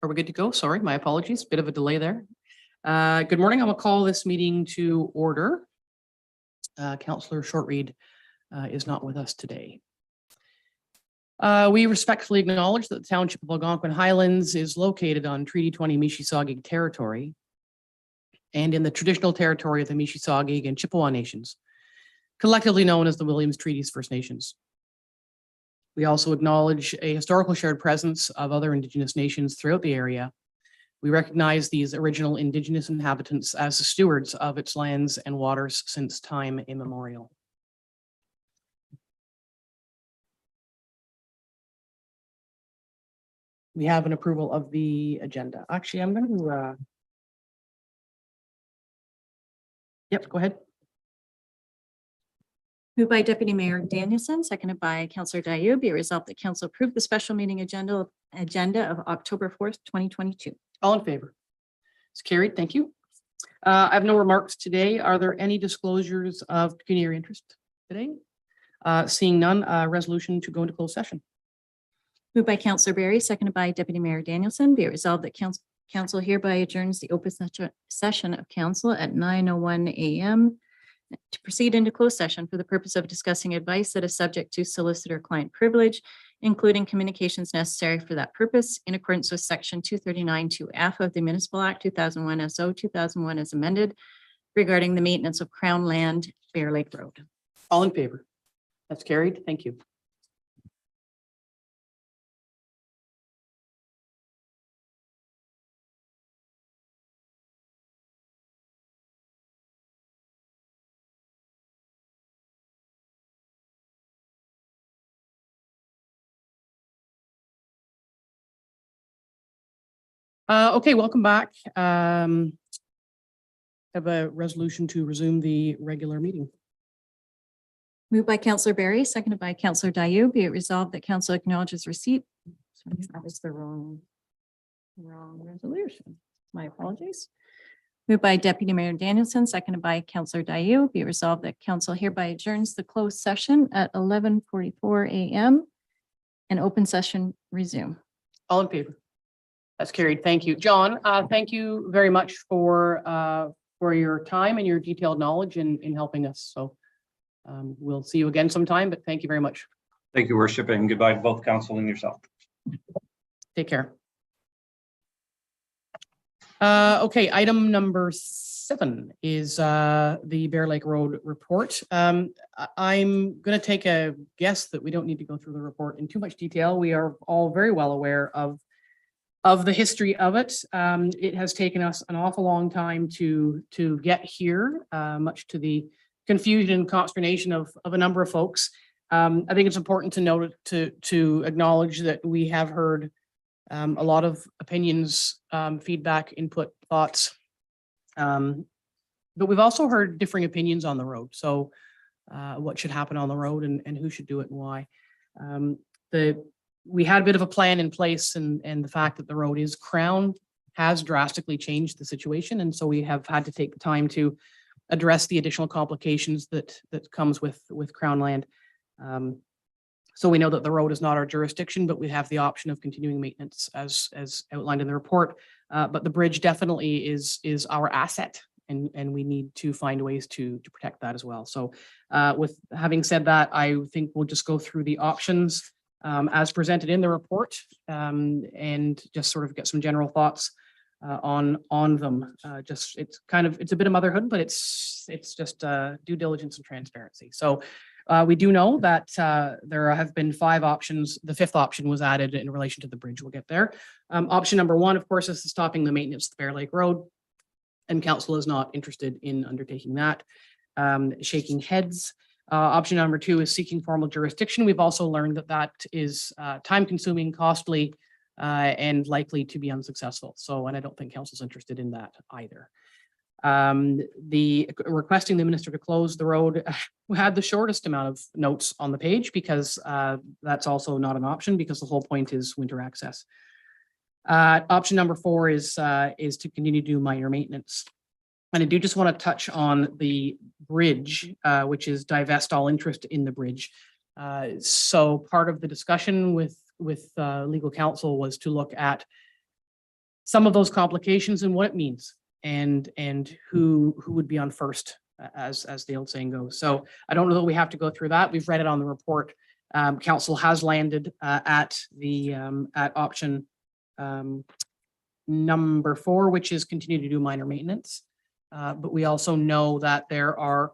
Are we good to go? Sorry, my apologies. Bit of a delay there. Good morning. I'm going to call this meeting to order. Councillor Shortreed is not with us today. We respectfully acknowledge that the Township of Algonquin Highlands is located on Treaty 20 Mississauga territory and in the traditional territory of the Mississauga and Chippewa Nations, collectively known as the Williams Treaties First Nations. We also acknowledge a historical shared presence of other Indigenous nations throughout the area. We recognize these original Indigenous inhabitants as the stewards of its lands and waters since time immemorial. We have an approval of the agenda. Actually, I'm going to... Yep, go ahead. Moved by Deputy Mayor Danielson, seconded by Councillor Dayu. Be it resolved that Council approve the special meeting agenda of October 4th, 2022. All in favor? It's carried. Thank you. I have no remarks today. Are there any disclosures of pecuniary interest today? Seeing none, resolution to go into closed session. Moved by Councillor Berry, seconded by Deputy Mayor Danielson. Be it resolved that Council hereby adjourns the open session of Council at 9:01 a.m. to proceed into closed session for the purpose of discussing advice that is subject to solicitor-client privilege, including communications necessary for that purpose in accordance with Section 239(2)(f) of the Municipal Act 2001 SO 2001 as amended regarding the maintenance of Crown Land, Bear Lake Road. All in favor? That's carried. Thank you. Okay, welcome back. Have a resolution to resume the regular meeting. Moved by Councillor Berry, seconded by Councillor Dayu. Be it resolved that Council acknowledges receipt. Sorry, that was the wrong resolution. My apologies. Moved by Deputy Mayor Danielson, seconded by Councillor Dayu. Be it resolved that Council hereby adjourns the closed session at 11:44 a.m. and open session resume. All in favor? That's carried. Thank you. John, thank you very much for your time and your detailed knowledge in helping us. So we'll see you again sometime, but thank you very much. Thank you, Worship, and goodbye to both council and yourself. Take care. Okay, item number 7 is the Bear Lake Road report. I'm going to take a guess that we don't need to go through the report in too much detail. We are all very well aware of the history of it. It has taken us an awful long time to get here, much to the confusion and consternation of a number of folks. I think it's important to note to acknowledge that we have heard a lot of opinions, feedback, input, thoughts, but we've also heard differing opinions on the road. So what should happen on the road and who should do it and why. We had a bit of a plan in place, and the fact that the road is Crown has drastically changed the situation. And so we have had to take the time to address the additional complications that comes with Crown land. So we know that the road is not our jurisdiction, but we have the option of continuing maintenance as outlined in the report. But the bridge definitely is our asset, and we need to find ways to protect that as well. So with having said that, I think we'll just go through the options as presented in the report, and just sort of get some general thoughts on them. It's a bit of motherhood, but it's just due diligence and transparency. So we do know that there have been 5 options. The 5th option was added in relation to the bridge. We'll get there. Option number 1, of course, is stopping the maintenance of the Bear Lake Road, and council is not interested in undertaking that. Shaking heads. Option number 2 is seeking formal jurisdiction. We've also learned that is time-consuming, costly, and likely to be unsuccessful. So, and I don't think council's interested in that either. The requesting the minister to close the road had the shortest amount of notes on the page, because that's also not an option, because the whole point is winter access. Option number 4 is to continue to do minor maintenance. And I do just want to touch on the bridge, which is divest all interest in the bridge. So part of the discussion with legal counsel was to look at some of those complications and what it means and who would be on first, as the old saying goes. So I don't know that we have to go through that. We've read it on the report. Council has landed at option number 4, which is continue to do minor maintenance. But we also know that there are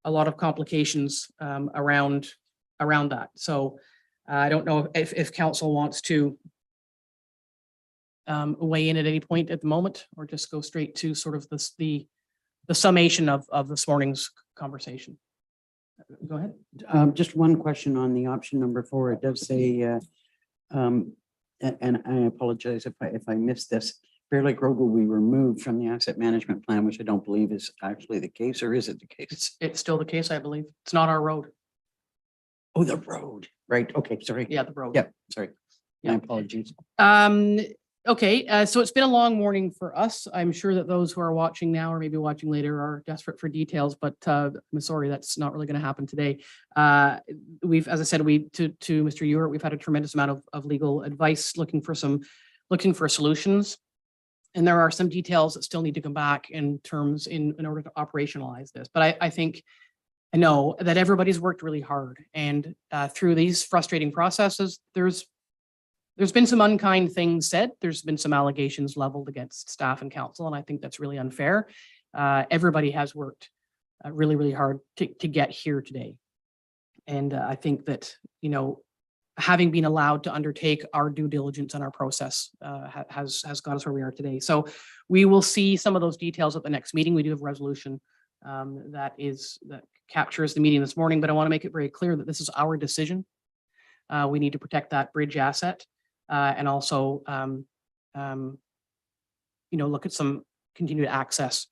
a lot of complications around that. So I don't know if council wants to weigh in at any point at the moment, or just go straight to sort of the summation of this morning's conversation. Go ahead. Just one question on the option number 4. It does say, and I apologize if I missed this, Bear Lake Road will be removed from the asset management plan, which I don't believe is actually the case, or is it the case? It's still the case, I believe. It's not our road. Oh, the road, right? Okay, sorry. Yeah, the road. Yep, sorry. My Yeah. apologies. Okay, so it's been a long morning for us. I'm sure that those who are watching now or maybe watching later are desperate for details, but I'm sorry, that's not really going to happen today. As I said, to Mr. Ewart, we've had a tremendous amount of legal advice looking for solutions. And there are some details that still need to come back in order to operationalize this. But I know that everybody's worked really hard, and through these frustrating processes, there's been some unkind things said. There's been some allegations leveled against staff and council, and I think that's really unfair. Everybody has worked really, really hard to get here today. And I think that, having been allowed to undertake our due diligence and our process has got us where we are today. So we will see some of those details at the next meeting. We do have a resolution that captures the meeting this morning, but I want to make it very clear that this is our decision. We need to protect that bridge asset. And also, look at some continued access.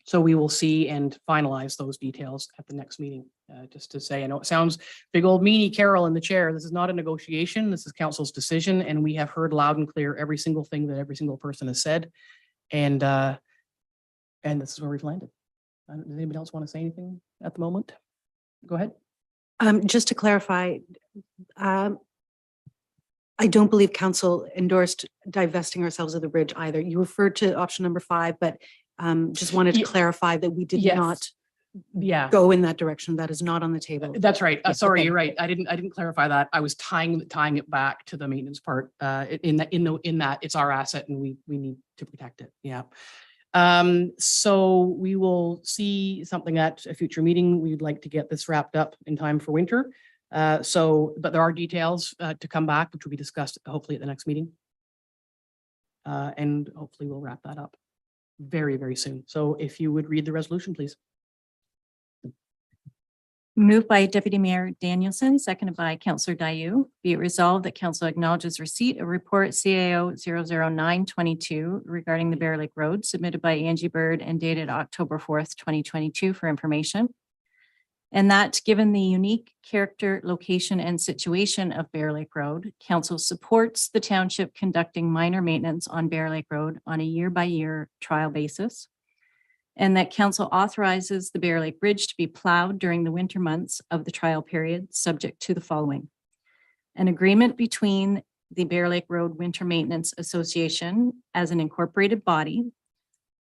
So we will see and finalize those details at the next meeting. Just to say, I know it sounds big old meanie Carol in the chair. This is not a negotiation. This is council's decision, and we have heard loud and clear every single thing that every single person has said. And this is where we've landed. Does anybody else want to say anything at the moment? Go ahead. Just to clarify, I don't believe council endorsed divesting ourselves of the bridge either. You referred to option number 5, but just wanted to clarify that we did Yes. not go in that direction. That is not on the table. That's right. Yeah, Sorry, okay. you're right. I didn't clarify that. I was tying it back to the maintenance part. In that it's our asset and we need to protect it. Yeah. So we will see something at a future meeting. We'd like to get this wrapped up in time for winter. But there are details to come back, which will be discussed hopefully at the next meeting. And hopefully we'll wrap that up very, very soon. So if you would read the resolution, please. Moved by Deputy Mayor Danielson, seconded by Councillor Dayu. Be it resolved that council acknowledges receipt of report CAO 00922 regarding the Bear Lake Road submitted by Angie Bird and dated October 4th, 2022 for information. And that given the unique character, location, and situation of Bear Lake Road, council supports the township conducting minor maintenance on Bear Lake Road on a year-by-year trial basis. And that council authorizes the Bear Lake Bridge to be plowed during the winter months of the trial period, subject to the following: an agreement between the Bear Lake Road Winter Maintenance Association as an incorporated body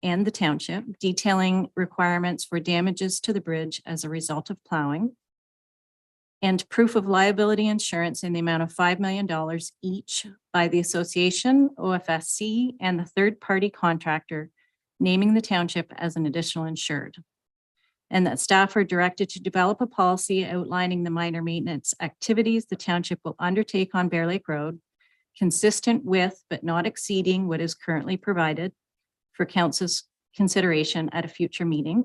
and the township detailing requirements for damages to the bridge as a result of plowing, and proof of liability insurance in the amount of $5 million each by the association, OFSC, and the third-party contractor, naming the township as an additional insured. And that staff are directed to develop a policy outlining the minor maintenance activities the township will undertake on Bear Lake Road, consistent with but not exceeding what is currently provided for council's consideration at a future meeting.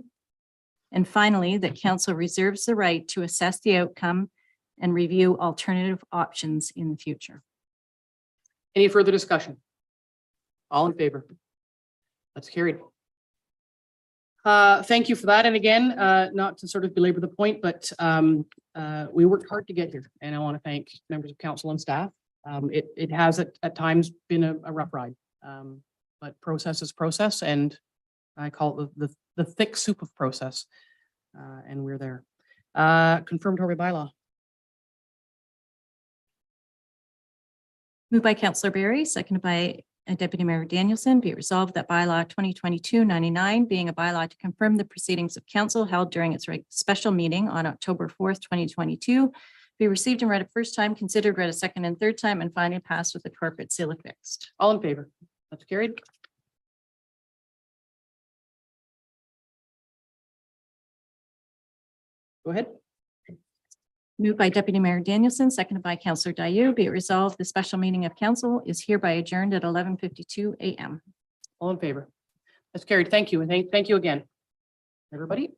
And finally, that council reserves the right to assess the outcome and review alternative options in the future. Any further discussion? All in favor? That's carried. Thank you for that. And again, not to sort of belabor the point, but we worked hard to get here, and I want to thank members of council and staff. It has at times been a rough ride, but process is process, and I call it the thick soup of process, and we're there. Confirmatory bylaw. Moved by Councillor Barry, seconded by Deputy Mayor Danielson, be it resolved that bylaw 2022-99, being a bylaw to confirm the proceedings of council held during its special meeting on October 4th, 2022, be received and read a first time, considered, read a second and third time, and finally passed with the corporate seal affixed. All in favor? That's carried. Go ahead. Moved by Deputy Mayor Danielson, seconded by Councillor Dayu. Be it resolved, the special meeting of council is hereby adjourned at 11:52 a.m. All in favor? That's carried. Thank you. And thank you again, everybody.